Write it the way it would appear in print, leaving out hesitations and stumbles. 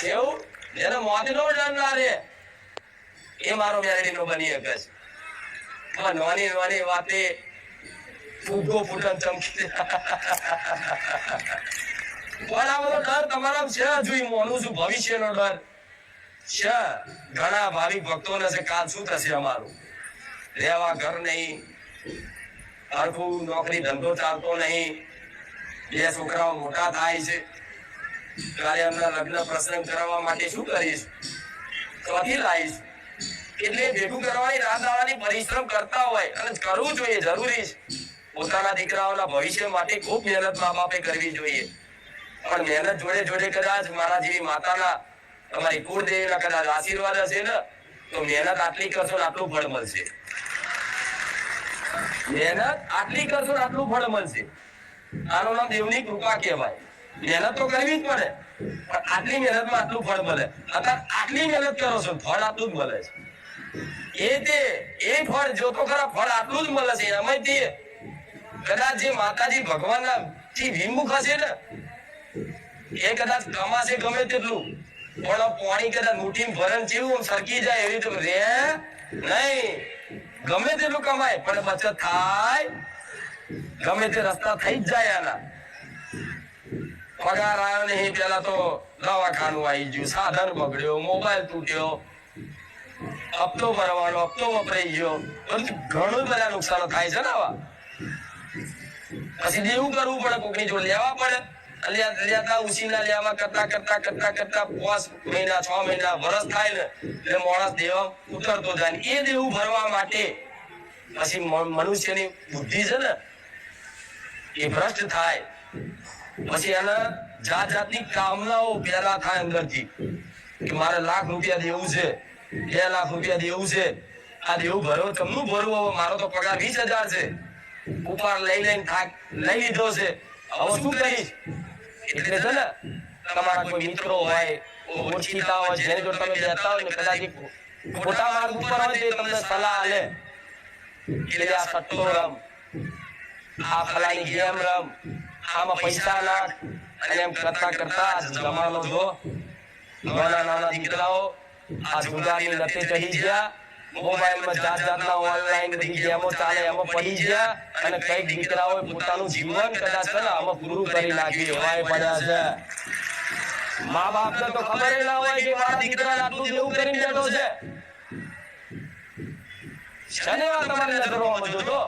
એવું એને મોત નો ડર ના રે એ મારો મેલેડી નો બની શકે છે. નાની નાની વાતે ફૂગો ફૂટન ચમકી પણ આ બધો ડર તમારા છે. જોઈ મોનું છું ભવિષ્યનો ડર છે. ઘણા ભાવિક ભક્તોને છે કાલ શું થશે અમારું, રહેવા ઘર નહીં, હરખું નોકરી ધંધો ચાલતો નહીં, બે છોકરાઓ મોટા થાય છે, કાલે એમના લગ્ન પ્રસંગ કરાવવા માટે શું કરીશ, ક્યાંથી લાવીશ? એટલે ભેગું કરવાની રાત દાડાની પરિશ્રમ કરતા હોય અને કરવું જોઈએ, જરૂરી છે. પોતાના દીકરાઓના ભવિષ્ય માટે ખૂબ મહેનત મા બાપે કરવી જોઈએ. પણ મહેનત જોડે જોડે કદાચ મારા જેવી માતાના, તમારી કુળદેવીના કદાચ આશીર્વાદ હશે ને તો મહેનત આટલી કરશો ને આટલું ફળ મળશે. મહેનત આટલી કરશો ને આટલું ફળ મળશે. આનું નામ દેવની કૃપા કહેવાય. મહેનત તો કરવી જ પડે, પણ આટલી મહેનતમાં આટલું ફળ મળે. અત્યારે આટલી મહેનત કરો છો ફળ આટલું જ મળે છે. એ ફળ જો તો ખરા ફળ આટલું જ મળે છે. એમાં તે કદાચ જે માતાજી ભગવાનના થી વિમુખ હશે ને એ કદાચ કમાશે ગમે તેટલું, પણ પાણી કદાચ મુઠ્ઠી ભરણ જેવું સરકી જાય એવી તો રે નહીં. ગમે તેટલું કમાય પણ બચત થાય, ગમે તે રસ્તા થઈ જ જાય. એના પગાર આવ્યો નહીં, પેલા તો દવાખાનું આવી ગયું, સાધન બગડ્યો, મોબાઈલ તૂટ્યો, હપ્તો ભરવાનો, હપ્તો વપરાઈ ગયો, ઘણું બધા નુકસાન થાય છે ને. આવા પછી દેવું કરવું પડે, કોકની જોડે લેવા પડે. લેતા ઉછીના લેવા કરતા કરતા કરતા કરતા 5 મહિના 6 મહિના વર્ષ થાય ને એટલે માણસ દેવા ઉતરતો જાય. એ દેવું ભરવા માટે પછી મનુષ્યની બુદ્ધિ છે ને એ ભ્રષ્ટ થાય. પછી એના જાત જાતની કામનાઓ પેદા થાય અંદરથી કે મારે લાખ રૂપિયા દેવું છે, 2 લાખ રૂપિયા દેવું છે, આ દેવું ભરવું કમનું ભરવું? હવે મારો તો પગાર 20,000 છે, ઉપાડ લઈ લઈને થાક લઈ લીધો છે, હવે શું કરીશ? એટલે છે ને તમારા કોઈ મિત્રો હોય, ઓળખીતા હોય, જેને જો તમે બેઠા હોય ને કદાચ ખોટા માર્ગ ઉપર હોય તે તમને સલાહ આલે કે આ સટ્ટો રમ, આ ફલાની ગેમ રમ, આમાં પૈસા નાખ, અને એમ કરતા કરતા જમાનો જો નાના નાના દીકરાઓ આ જુગારની લતે ચડી ગયા, મોબાઈલમાં જાત જાતના ઓનલાઈન બધી ગેમો ચાલે એમાં પડી ગયા, અને કઈક દીકરાઓ પોતાનું જીવન કદાચ છે ને આમાં પૂરું કરી નાખ્યું એવાય પડ્યા છે. મા બાપને તો ખબર ના હોય કે મારા દીકરાને આટલું દેવું કરીને બેઠો છે. શનિવાર તમારી નજરોમાં જોજો.